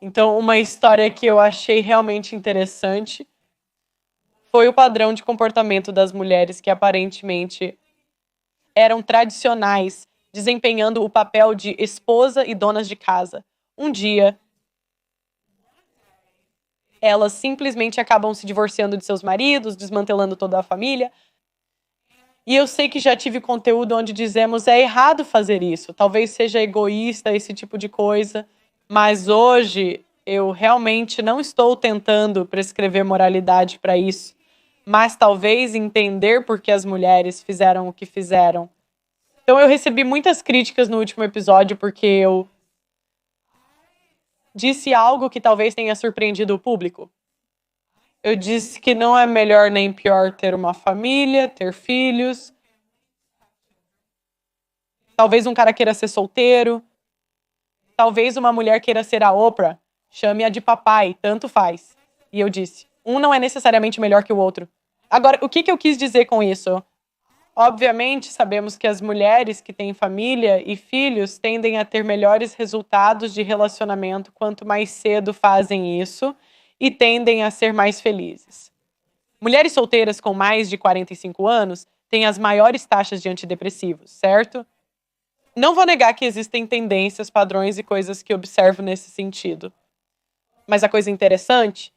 Então, uma história que eu achei realmente interessante foi o padrão de comportamento das mulheres que aparentemente eram tradicionais, desempenhando o papel de esposa e donas de casa. Um dia, elas simplesmente acabam se divorciando de seus maridos, desmantelando toda a família. E eu sei que já tive conteúdo onde dizemos é errado fazer isso, talvez seja egoísta esse tipo de coisa, mas hoje eu realmente não estou tentando prescrever moralidade para isso, mas talvez entender por que as mulheres fizeram o que fizeram. Então eu recebi muitas críticas no último episódio porque eu disse algo que talvez tenha surpreendido o público. Eu disse que não é melhor nem pior ter uma família, ter filhos. Talvez um cara queira ser solteiro. Talvez uma mulher queira ser a Oprah. Chame-a de papai, tanto faz. E eu disse, um não é necessariamente melhor que o outro. Agora, o que eu quis dizer com isso? Obviamente, sabemos que as mulheres que têm família e filhos tendem a ter melhores resultados de relacionamento quanto mais cedo fazem isso e tendem a ser mais felizes. Mulheres solteiras com mais de 45 anos têm as maiores taxas de antidepressivos, certo? Não vou negar que existem tendências, padrões e coisas que observo nesse sentido. Mas a coisa interessante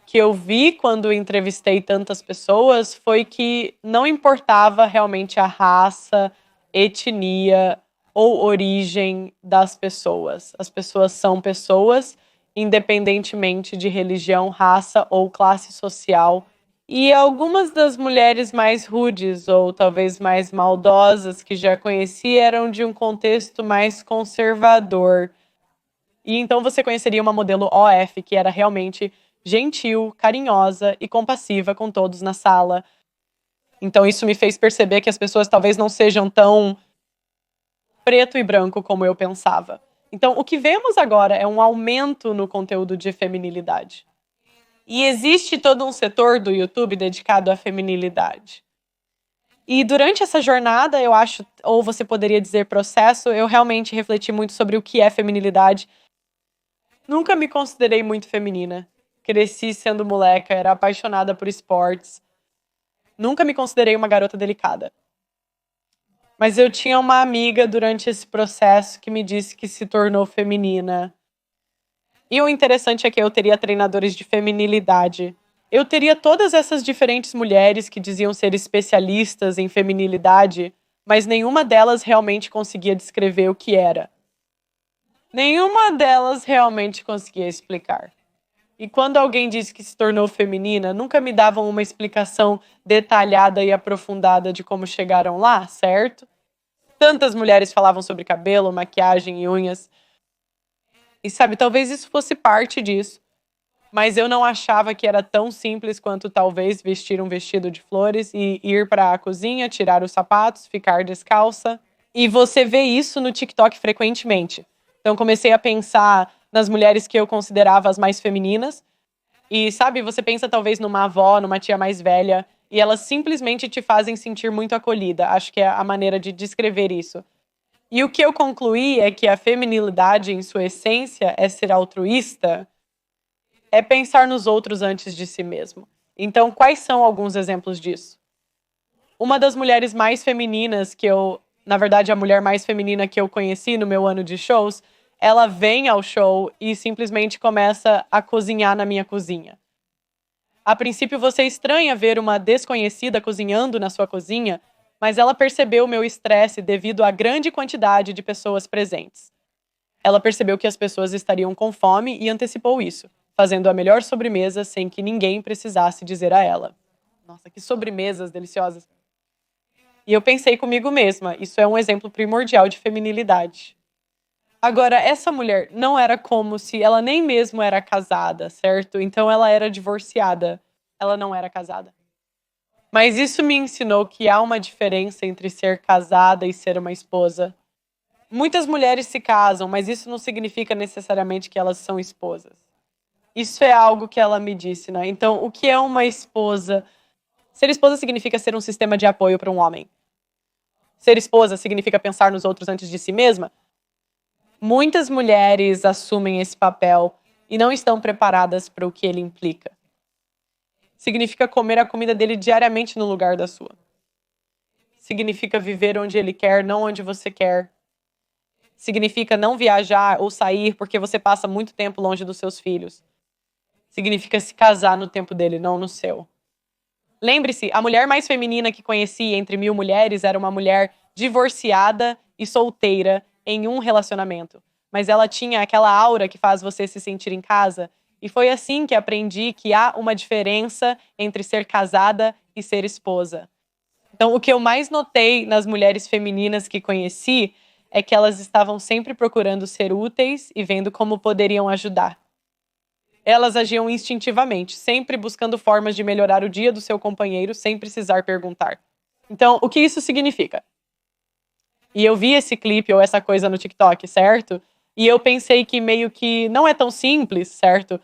que eu vi quando entrevistei tantas pessoas foi que não importava realmente a raça, etnia ou origem das pessoas. As pessoas são pessoas, independentemente de religião, raça ou classe social. E algumas das mulheres mais rudes ou talvez mais maldosas que já conheci eram de um contexto mais conservador. E então você conheceria uma modelo OF que era realmente gentil, carinhosa e compassiva com todos na sala. Então isso me fez perceber que as pessoas talvez não sejam tão preto e branco como eu pensava. Então o que vemos agora é um aumento no conteúdo de feminilidade. E existe todo um setor do YouTube dedicado à feminilidade. E durante essa jornada, eu acho, ou você poderia dizer processo, eu realmente refleti muito sobre o que é feminilidade. Nunca me considerei muito feminina. Cresci sendo moleca, era apaixonada por esportes. Nunca me considerei uma garota delicada. Mas eu tinha uma amiga durante esse processo que me disse que se tornou feminina. E o interessante é que eu teria treinadores de feminilidade. Eu teria todas essas diferentes mulheres que diziam ser especialistas em feminilidade, mas nenhuma delas realmente conseguia descrever o que era. Nenhuma delas realmente conseguia explicar. E quando alguém disse que se tornou feminina, nunca me davam uma explicação detalhada e aprofundada de como chegaram lá, certo? Tantas mulheres falavam sobre cabelo, maquiagem e unhas. E sabe, talvez isso fosse parte disso. Mas eu não achava que era tão simples quanto talvez vestir um vestido de flores e ir para a cozinha, tirar os sapatos, ficar descalça. E você vê isso no TikTok frequentemente. Então comecei a pensar nas mulheres que eu considerava as mais femininas. E sabe, você pensa talvez numa avó, numa tia mais velha, e elas simplesmente te fazem sentir muito acolhida. Acho que é a maneira de descrever isso. E o que eu concluí é que a feminilidade, em sua essência, é ser altruísta, é pensar nos outros antes de si mesmo. Então, quais são alguns exemplos disso? Uma das mulheres mais femininas que eu, na verdade, a mulher mais feminina que eu conheci no meu ano de shows, ela vem ao show e simplesmente começa a cozinhar na minha cozinha. A princípio, você estranha ver uma desconhecida cozinhando na sua cozinha, mas ela percebeu o meu estresse devido à grande quantidade de pessoas presentes. Ela percebeu que as pessoas estariam com fome e antecipou isso, fazendo a melhor sobremesa sem que ninguém precisasse dizer a ela. Nossa, que sobremesas deliciosas. E eu pensei comigo mesma, isso é um exemplo primordial de feminilidade. Agora, essa mulher não era como se ela nem mesmo era casada, certo? Então ela era divorciada. Ela não era casada. Mas isso me ensinou que há uma diferença entre ser casada e ser uma esposa. Muitas mulheres se casam, mas isso não significa necessariamente que elas são esposas. Isso é algo que ela me disse, né? Então, o que é uma esposa? Ser esposa significa ser um sistema de apoio para um homem. Ser esposa significa pensar nos outros antes de si mesma. Muitas mulheres assumem esse papel, e não estão preparadas para o que ele implica. Significa comer a comida dele diariamente no lugar da sua. Significa viver onde ele quer, não onde você quer. Significa não viajar ou sair porque você passa muito tempo longe dos seus filhos. Significa se casar no tempo dele, não no seu. Lembre-se, a mulher mais feminina que conheci entre 1000 mulheres era uma mulher divorciada e solteira em um relacionamento. Mas ela tinha aquela aura que faz você se sentir em casa. E foi assim que aprendi que há uma diferença entre ser casada e ser esposa. Então, o que eu mais notei nas mulheres femininas que conheci é que elas estavam sempre procurando ser úteis e vendo como poderiam ajudar. Elas agiam instintivamente, sempre buscando formas de melhorar o dia do seu companheiro sem precisar perguntar. Então, o que isso significa? E eu vi esse clipe ou essa coisa no TikTok, certo? E eu pensei que meio que não é tão simples, certo?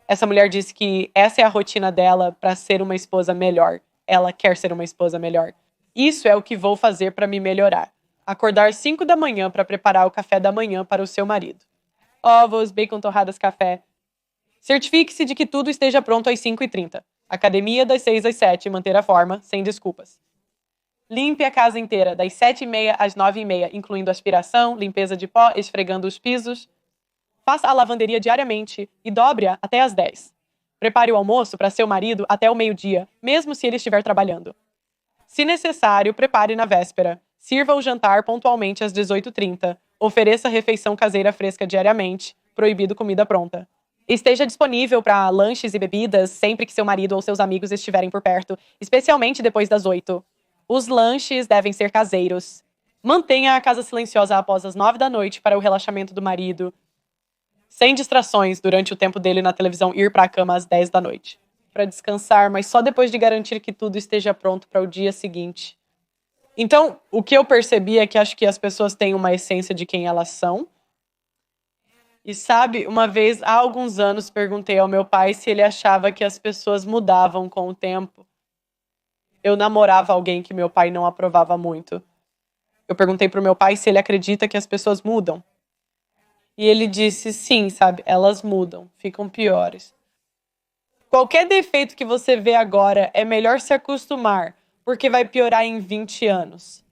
Essa mulher disse que essa é a rotina dela para ser uma esposa melhor. Ela quer ser uma esposa melhor. Isso é o que vou fazer para me melhorar. Acordar 5 da manhã para preparar o café da manhã para o seu marido. Ovos, bacon torradas, café. Certifique-se de que tudo esteja pronto às 5h30. Academia das 6 às 7, manter a forma, sem desculpas. Limpe a casa inteira, das 7h30 às 9h30, incluindo aspiração, limpeza de pó, esfregando os pisos. Faça a lavanderia diariamente e dobre-a até às 10. Prepare o almoço para seu marido até o meio-dia, mesmo se ele estiver trabalhando. Se necessário, prepare na véspera. Sirva o jantar pontualmente às 18h30. Ofereça refeição caseira fresca diariamente. Proibido comida pronta. Esteja disponível para lanches e bebidas sempre que seu marido ou seus amigos estiverem por perto, especialmente depois das 8. Os lanches devem ser caseiros. Mantenha a casa silenciosa após as 9 da noite para o relaxamento do marido. Sem distrações durante o tempo dele na televisão ir para a cama às 10 da noite. Para descansar, mas só depois de garantir que tudo esteja pronto para o dia seguinte. Então, o que eu percebi é que acho que as pessoas têm uma essência de quem elas são. E sabe, uma vez, há alguns anos, perguntei ao meu pai se ele achava que as pessoas mudavam com o tempo. Eu namorava alguém que meu pai não aprovava muito. Eu perguntei pro meu pai se ele acredita que as pessoas mudam. E ele disse sim, sabe, elas mudam, ficam piores. Qualquer defeito que você vê agora é melhor se acostumar, porque vai piorar em 20 anos.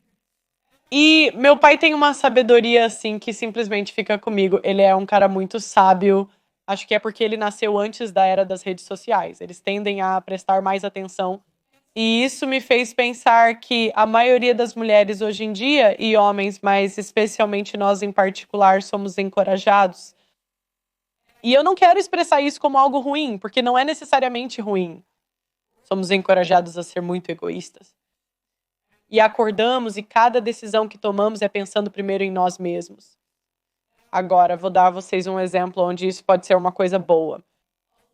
E meu pai tem uma sabedoria, assim, que simplesmente fica comigo. Ele é um cara muito sábio. Acho que é porque ele nasceu antes da era das redes sociais. Eles tendem a prestar mais atenção. E isso me fez pensar que a maioria das mulheres hoje em dia, e homens, mas especialmente nós em particular, somos encorajados. E eu não quero expressar isso como algo ruim, porque não é necessariamente ruim. Somos encorajados a ser muito egoístas. E acordamos e cada decisão que tomamos é pensando primeiro em nós mesmos. Agora, vou dar a vocês um exemplo onde isso pode ser uma coisa boa.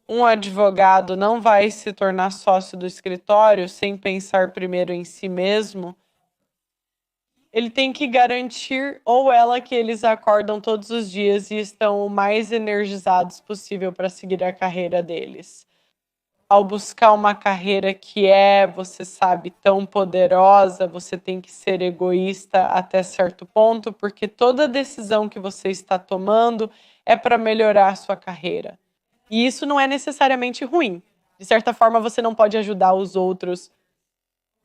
Um advogado não vai se tornar sócio do escritório sem pensar primeiro em si mesmo. Ele tem que garantir, ou ela, que eles acordam todos os dias e estão o mais energizados possível para seguir a carreira deles. Ao buscar uma carreira que é, você sabe, tão poderosa, você tem que ser egoísta até certo ponto, porque toda decisão que você está tomando é para melhorar a sua carreira. E isso não é necessariamente ruim. De certa forma, você não pode ajudar os outros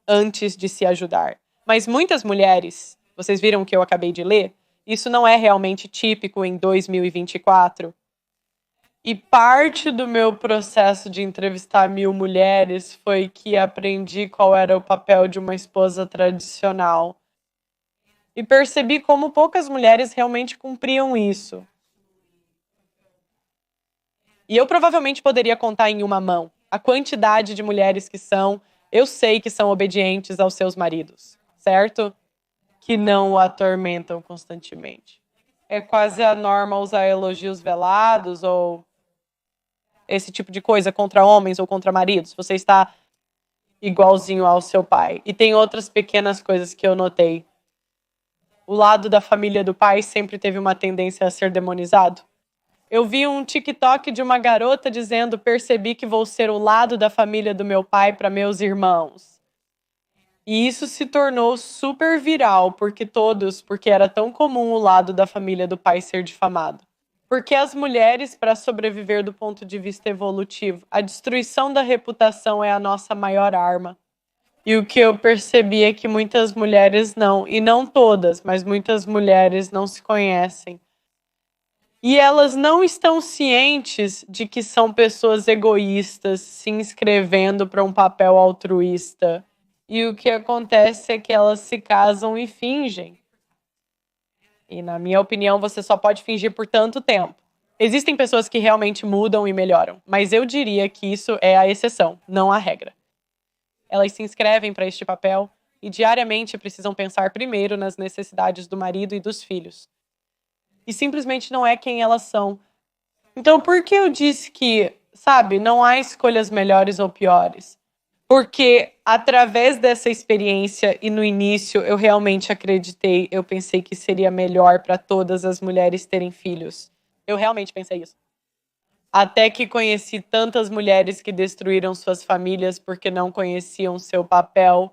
antes de se ajudar. Mas muitas mulheres, vocês viram o que eu acabei de ler? Isso não é realmente típico em 2024. E parte do meu processo de entrevistar 1000 mulheres foi que aprendi qual era o papel de uma esposa tradicional. E percebi como poucas mulheres realmente cumpriam isso. E eu provavelmente poderia contar em uma mão a quantidade de mulheres que eu sei que são obedientes aos seus maridos, certo? Que não o atormentam constantemente. É quase a norma usar elogios velados ou esse tipo de coisa contra homens ou contra maridos. Você está igualzinho ao seu pai. E tem outras pequenas coisas que eu notei. O lado da família do pai sempre teve uma tendência a ser demonizado. Eu vi um TikTok de uma garota dizendo: percebi que vou ser o lado da família do meu pai para meus irmãos. E isso se tornou super viral, porque era tão comum o lado da família do pai ser difamado. Porque as mulheres, para sobreviver do ponto de vista evolutivo, a destruição da reputação é a nossa maior arma. E o que eu percebi é que muitas mulheres não, e não todas, mas muitas mulheres não se conhecem. E elas não estão cientes de que são pessoas egoístas se inscrevendo para um papel altruísta. E o que acontece é que elas se casam e fingem. E, na minha opinião, você só pode fingir por tanto tempo. Existem pessoas que realmente mudam e melhoram, mas eu diria que isso é a exceção, não a regra. Elas se inscrevem para este papel e diariamente precisam pensar primeiro nas necessidades do marido e dos filhos. E simplesmente não é quem elas são. Então, por que eu disse que, sabe, não há escolhas melhores ou piores? Porque através dessa experiência e no início eu realmente acreditei, eu pensei que seria melhor para todas as mulheres terem filhos. Eu realmente pensei isso. Até que conheci tantas mulheres que destruíram suas famílias porque não conheciam seu papel.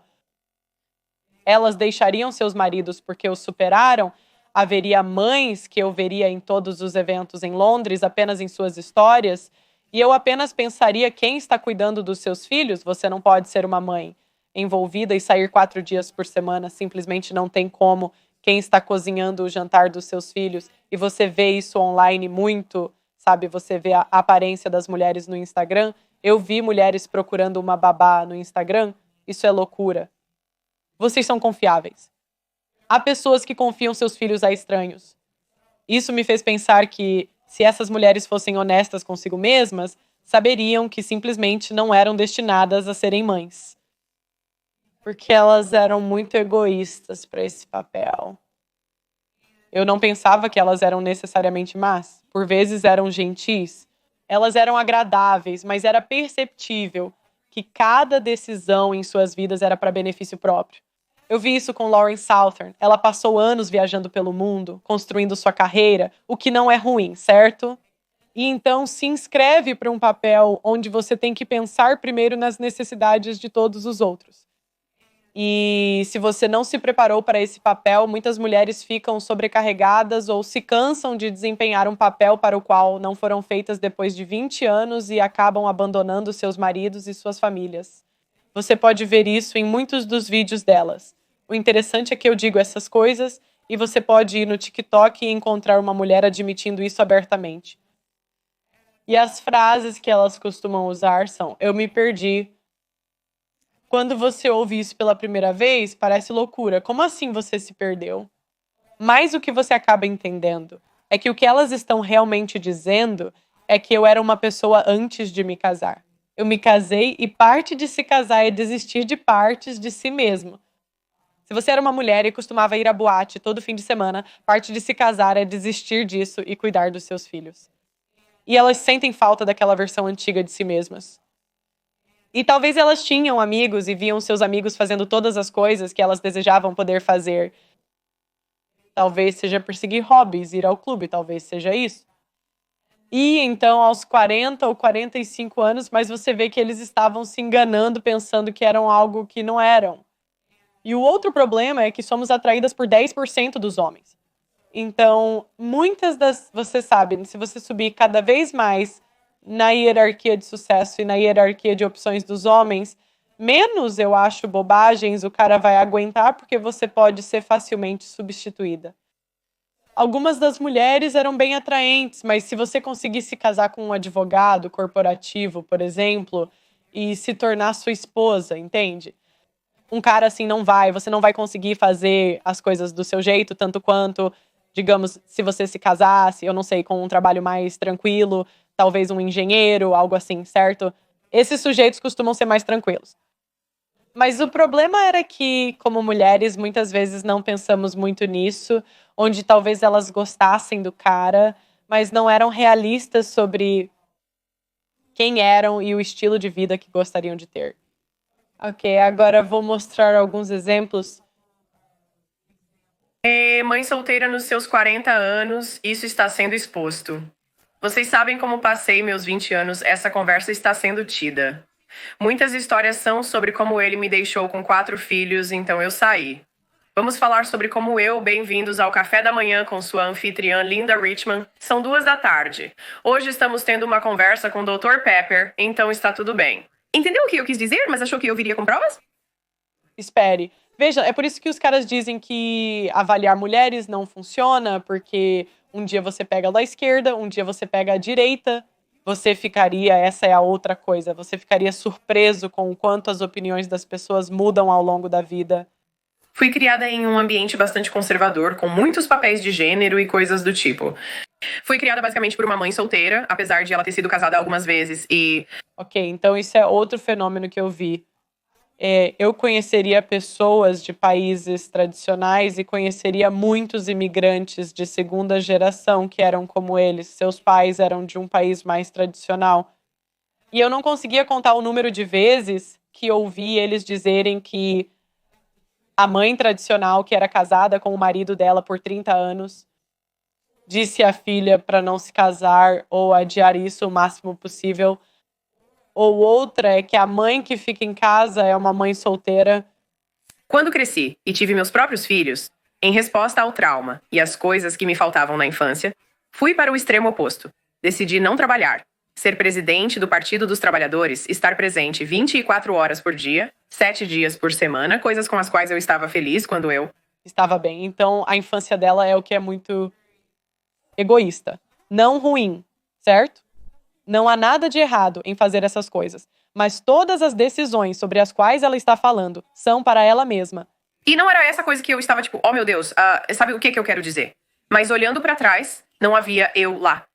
Elas deixariam seus maridos porque os superaram. Haveria mães que eu veria em todos os eventos em Londres, apenas em suas histórias. E eu apenas pensaria quem está cuidando dos seus filhos. Você não pode ser uma mãe envolvida e sair 4 dias por semana. Simplesmente não tem como. Quem está cozinhando o jantar dos seus filhos. E você vê isso online muito, sabe? Você vê a aparência das mulheres no Instagram. Eu vi mulheres procurando uma babá no Instagram. Isso é loucura. Vocês são confiáveis. Há pessoas que confiam seus filhos a estranhos. Isso me fez pensar que, se essas mulheres fossem honestas consigo mesmas, saberiam que simplesmente não eram destinadas a serem mães. Porque elas eram muito egoístas para esse papel. Eu não pensava que elas eram necessariamente más. Por vezes eram gentis. Elas eram agradáveis, mas era perceptível que cada decisão em suas vidas era para benefício próprio. Eu vi isso com Lauren Southern. Ela passou anos viajando pelo mundo, construindo sua carreira, o que não é ruim, certo? E então se inscreve para um papel onde você tem que pensar primeiro nas necessidades de todos os outros. E se você não se preparou para esse papel, muitas mulheres ficam sobrecarregadas ou se cansam de desempenhar um papel para o qual não foram feitas depois de 20 anos e acabam abandonando seus maridos e suas famílias. Você pode ver isso em muitos dos vídeos delas. O interessante é que eu digo essas coisas e você pode ir no TikTok e encontrar uma mulher admitindo isso abertamente. E as frases que elas costumam usar são: eu me perdi. Quando você ouve isso pela primeira vez, parece loucura. Como assim você se perdeu? Mas o que você acaba entendendo é que o que elas estão realmente dizendo é que eu era uma pessoa antes de me casar. Eu me casei e parte de se casar é desistir de partes de si mesmo. Se você era uma mulher e costumava ir à boate todo fim de semana, parte de se casar é desistir disso e cuidar dos seus filhos. E elas sentem falta daquela versão antiga de si mesmas. E talvez elas tinham amigos e viam seus amigos fazendo todas as coisas que elas desejavam poder fazer. Talvez seja perseguir hobbies, ir ao clube, talvez seja isso. E então, aos 40 ou 45 anos, mas você vê que eles estavam se enganando, pensando que eram algo que não eram. E o outro problema é que somos atraídas por 10% dos homens. Então, muitas das... Você sabe, se você subir cada vez mais na hierarquia de sucesso e na hierarquia de opções dos homens, menos, eu acho, bobagens o cara vai aguentar, porque você pode ser facilmente substituída. Algumas das mulheres eram bem atraentes, mas se você conseguisse casar com um advogado corporativo, por exemplo, e se tornar sua esposa, entende? Um cara assim você não vai conseguir fazer as coisas do seu jeito, tanto quanto, digamos, se você se casasse, eu não sei, com um trabalho mais tranquilo, talvez um engenheiro, algo assim, certo? Esses sujeitos costumam ser mais tranquilos. Mas o problema era que, como mulheres, muitas vezes não pensamos muito nisso, onde talvez elas gostassem do cara, mas não eram realistas sobre quem eram e o estilo de vida que gostariam de ter. Ok, agora vou mostrar alguns exemplos. Mãe solteira nos seus 40 anos, isso está sendo exposto. Vocês sabem como passei meus 20 anos, essa conversa está sendo tida. Muitas histórias são sobre como ele me deixou com 4 filhos, então eu saí. Vamos falar sobre como bem-vindos ao café da manhã com sua anfitriã Linda Richman. São 2 da tarde. Hoje estamos tendo uma conversa com o Dr. Pepper, então está tudo bem. Entendeu o que eu quis dizer, mas achou que eu viria com provas? Espere. Veja, é por isso que os caras dizem que avaliar mulheres não funciona, porque um dia você pega da esquerda, um dia você pega a direita. Essa é a outra coisa, você ficaria surpreso com o quanto as opiniões das pessoas mudam ao longo da vida. Fui criada em um ambiente bastante conservador, com muitos papéis de gênero e coisas do tipo. Fui criada basicamente por uma mãe solteira, apesar de ela ter sido casada algumas vezes e... Ok, então isso é outro fenômeno que eu vi. Eu conheceria pessoas de países tradicionais e conheceria muitos imigrantes de segunda geração que eram como eles. Seus pais eram de um país mais tradicional. E eu não conseguia contar o número de vezes que ouvi eles dizerem que a mãe tradicional, que era casada com o marido dela por 30 anos, disse à filha para não se casar ou adiar isso o máximo possível. Ou outra é que a mãe que fica em casa é uma mãe solteira. Quando cresci e tive meus próprios filhos, em resposta ao trauma e às coisas que me faltavam na infância, fui para o extremo oposto. Decidi não trabalhar, ser presidente do Partido dos Trabalhadores, estar presente 24 horas por dia, 7 dias por semana, coisas com as quais eu estava feliz quando eu estava bem. Então a infância dela é o que é muito egoísta. Não ruim, certo? Não há nada de errado em fazer essas coisas, mas todas as decisões sobre as quais ela está falando são para ela mesma. E não era essa coisa que eu estava tipo, oh meu Deus, sabe o que eu quero dizer? Mas olhando para trás, não havia eu lá.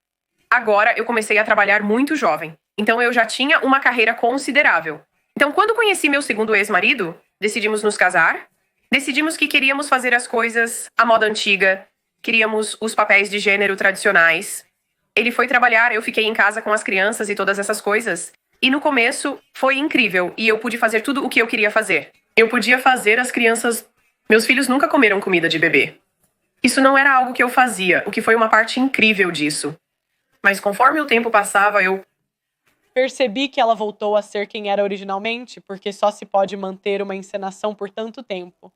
Agora eu comecei a trabalhar muito jovem, então eu já tinha uma carreira considerável. Então quando conheci meu segundo ex-marido, decidimos nos casar, decidimos que queríamos fazer as coisas à moda antiga, queríamos os papéis de gênero tradicionais. Ele foi trabalhar, eu fiquei em casa com as crianças e todas essas coisas. E no começo foi incrível e eu pude fazer tudo o que eu queria fazer. Eu podia fazer as crianças... Meus filhos nunca comeram comida de bebê. Isso não era algo que eu fazia, o que foi uma parte incrível disso. Mas conforme o tempo passava, eu percebi que ela voltou a ser quem era originalmente, porque só se pode manter uma encenação por tanto tempo.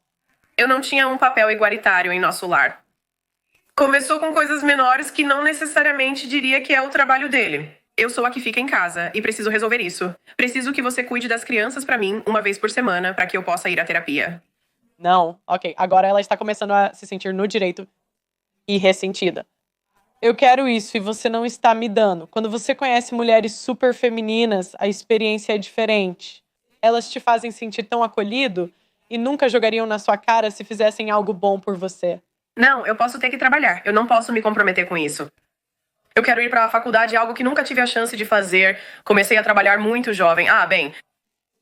Eu não tinha um papel igualitário em nosso lar. Começou com coisas menores que não necessariamente diria que é o trabalho dele. Eu sou a que fica em casa e preciso resolver isso. Preciso que você cuide das crianças pra mim uma vez por semana para que eu possa ir à terapia. Não, ok. Agora ela está começando a se sentir no direito e ressentida. Eu quero isso e você não está me dando. Quando você conhece mulheres super femininas, a experiência é diferente. Elas te fazem sentir tão acolhido e nunca jogariam na sua cara se fizessem algo bom por você. Não, eu posso ter que trabalhar. Eu não posso me comprometer com isso. Eu quero ir para a faculdade, algo que nunca tive a chance de fazer. Comecei a trabalhar muito jovem. Bem.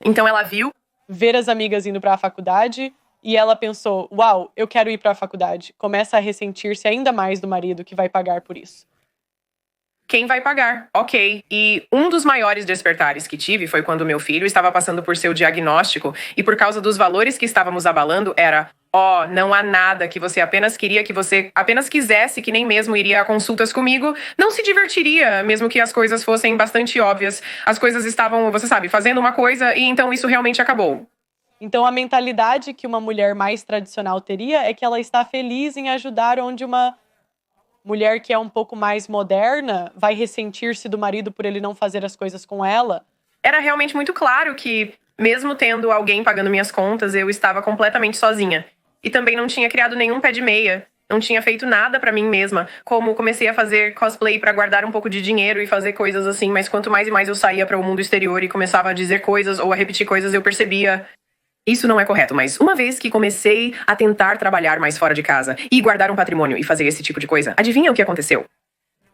Então ela viu ver as amigas indo para a faculdade e ela pensou, uau, eu quero ir para a faculdade. Começa a ressentir-se ainda mais do marido que vai pagar por isso. Quem vai pagar? Ok. E um dos maiores despertares que tive foi quando meu filho estava passando por seu diagnóstico e por causa dos valores que estávamos abalando era... não há nada que você apenas queria, que você apenas quisesse, que nem mesmo iria a consultas comigo, não se divertiria, mesmo que as coisas fossem bastante óbvias. As coisas estavam, você sabe, fazendo uma coisa e então isso realmente acabou. Então a mentalidade que uma mulher mais tradicional teria é que ela está feliz em ajudar, onde uma mulher que é um pouco mais moderna vai ressentir-se do marido por ele não fazer as coisas com ela. Era realmente muito claro que, mesmo tendo alguém pagando minhas contas, eu estava completamente sozinha. E também não tinha criado nenhum pé de meia. Não tinha feito nada pra mim mesma. Como comecei a fazer cosplay pra guardar um pouco de dinheiro e fazer coisas assim. Mas quanto mais e mais eu saía para o mundo exterior e começava a dizer coisas ou a repetir coisas, eu percebia... Isso não é correto, mas uma vez que comecei a tentar trabalhar mais fora de casa e guardar um patrimônio e fazer esse tipo de coisa, adivinha o que aconteceu?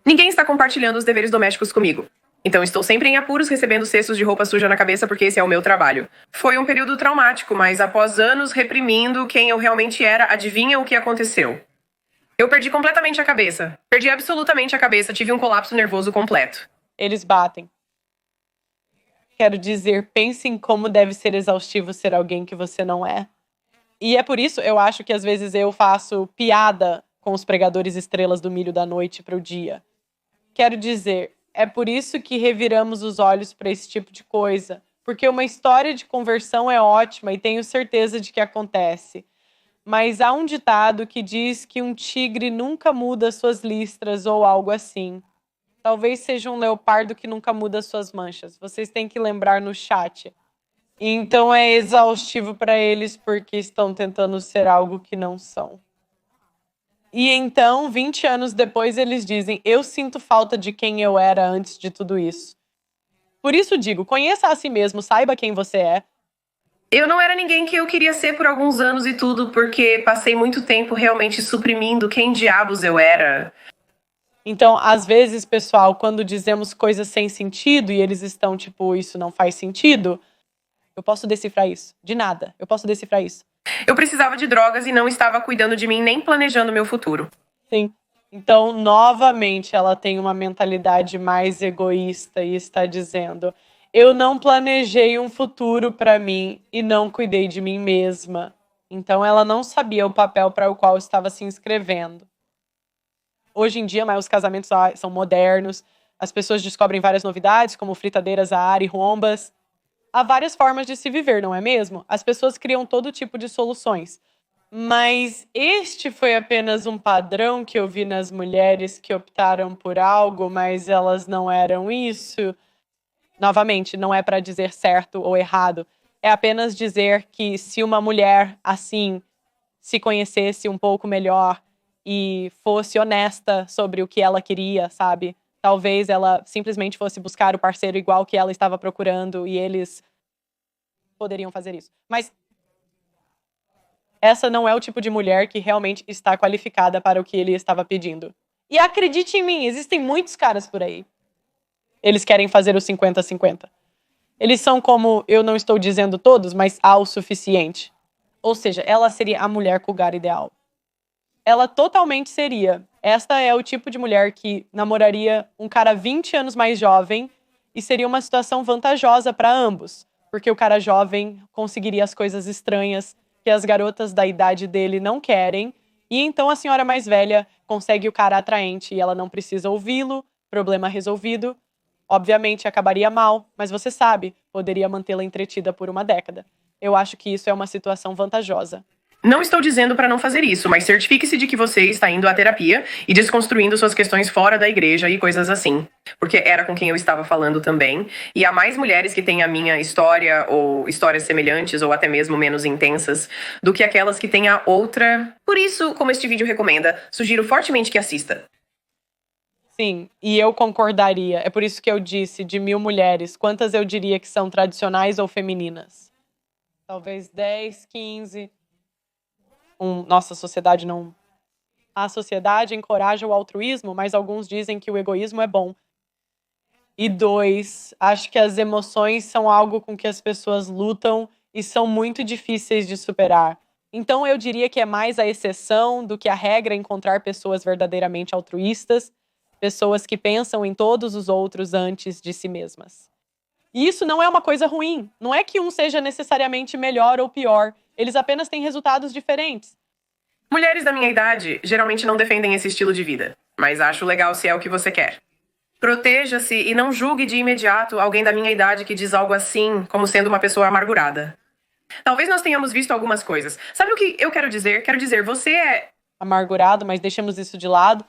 Ninguém está compartilhando os deveres domésticos comigo. Então estou sempre em apuros recebendo cestos de roupa suja na cabeça porque esse é o meu trabalho. Foi um período traumático, mas após anos reprimindo quem eu realmente era, adivinha o que aconteceu? Eu perdi completamente a cabeça. Perdi absolutamente a cabeça, tive um colapso nervoso completo. Eles batem. Quero dizer, pense em como deve ser exaustivo ser alguém que você não é. E é por isso, eu acho que às vezes eu faço piada com os pregadores estrelas do milho da noite para o dia. Quero dizer, é por isso que reviramos os olhos para esse tipo de coisa. Porque uma história de conversão é ótima e tenho certeza de que acontece. Mas há um ditado que diz que um tigre nunca muda suas listras ou algo assim. Talvez seja um leopardo que nunca muda suas manchas. Vocês têm que lembrar no chat. Então é exaustivo para eles porque estão tentando ser algo que não são. E então, 20 anos depois, eles dizem: eu sinto falta de quem eu era antes de tudo isso. Por isso digo, conheça a si mesmo, saiba quem você é. Eu não era ninguém que eu queria ser por alguns anos e tudo, porque passei muito tempo realmente suprimindo quem diabos eu era. Então, às vezes, pessoal, quando dizemos coisas sem sentido e eles estão tipo, isso não faz sentido, eu posso decifrar isso. De nada, eu posso decifrar isso. Eu precisava de drogas e não estava cuidando de mim nem planejando meu futuro. Sim. Então, novamente, ela tem uma mentalidade mais egoísta e está dizendo: eu não planejei um futuro para mim e não cuidei de mim mesma. Então, ela não sabia o papel para o qual estava se inscrevendo. Hoje em dia, os casamentos são modernos, as pessoas descobrem várias novidades, como fritadeiras a ar e rombas. Há várias formas de se viver, não é mesmo? As pessoas criam todo tipo de soluções. Mas este foi apenas um padrão que eu vi nas mulheres que optaram por algo, mas elas não eram isso. Novamente, não é para dizer certo ou errado. É apenas dizer que se uma mulher assim se conhecesse um pouco melhor e fosse honesta sobre o que ela queria, sabe? Talvez ela simplesmente fosse buscar o parceiro igual que ela estava procurando e eles poderiam fazer isso. Mas essa não é o tipo de mulher que realmente está qualificada para o que ele estava pedindo. E acredite em mim, existem muitos caras por aí. Eles querem fazer o 50-50. Eles são como, eu não estou dizendo todos, mas há o suficiente. Ou seja, ela seria a mulher cougar ideal. Ela totalmente seria. Esta é o tipo de mulher que namoraria um cara 20 anos mais jovem e seria uma situação vantajosa para ambos, porque o cara jovem conseguiria as coisas estranhas que as garotas da idade dele não querem, e então a senhora mais velha consegue o cara atraente e ela não precisa ouvi-lo, problema resolvido. Obviamente acabaria mal, mas você sabe, poderia mantê-la entretida por uma década. Eu acho que isso é uma situação vantajosa. Não estou dizendo para não fazer isso, mas certifique-se de que você está indo à terapia e desconstruindo suas questões fora da igreja e coisas assim. Porque era com quem eu estava falando também. E há mais mulheres que têm a minha história, ou histórias semelhantes, ou até mesmo menos intensas, do que aquelas que têm a outra. Por isso, como este vídeo recomenda, sugiro fortemente que assista. Sim, e eu concordaria. É por isso que eu disse, de 1000 mulheres, quantas eu diria que são tradicionais ou femininas? Talvez 10, 15... Nossa, a sociedade não... A sociedade encoraja o altruísmo, mas alguns dizem que o egoísmo é bom. E 2, acho que as emoções são algo com que as pessoas lutam e são muito difíceis de superar. Então eu diria que é mais a exceção do que a regra encontrar pessoas verdadeiramente altruístas, pessoas que pensam em todos os outros antes de si mesmas. E isso não é uma coisa ruim. Não é que um seja necessariamente melhor ou pior. Eles apenas têm resultados diferentes. Mulheres da minha idade geralmente não defendem esse estilo de vida, mas acho legal se é o que você quer. Proteja-se e não julgue de imediato alguém da minha idade que diz algo assim, como sendo uma pessoa amargurada. Talvez nós tenhamos visto algumas coisas. Sabe o que eu quero dizer? Quero dizer, você é amargurado, mas deixemos isso de lado.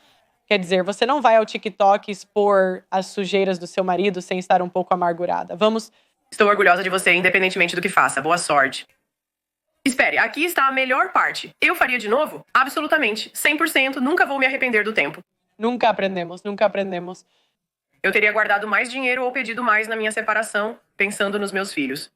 Quer dizer, você não vai ao TikTok expor as sujeiras do seu marido sem estar um pouco amargurada. Estou orgulhosa de você, independentemente do que faça. Boa sorte. Espere, aqui está a melhor parte. Eu faria de novo? Absolutamente. 100%. Nunca vou me arrepender do tempo. Nunca aprendemos, nunca aprendemos. Eu teria guardado mais dinheiro ou pedido mais na minha separação, pensando nos meus filhos.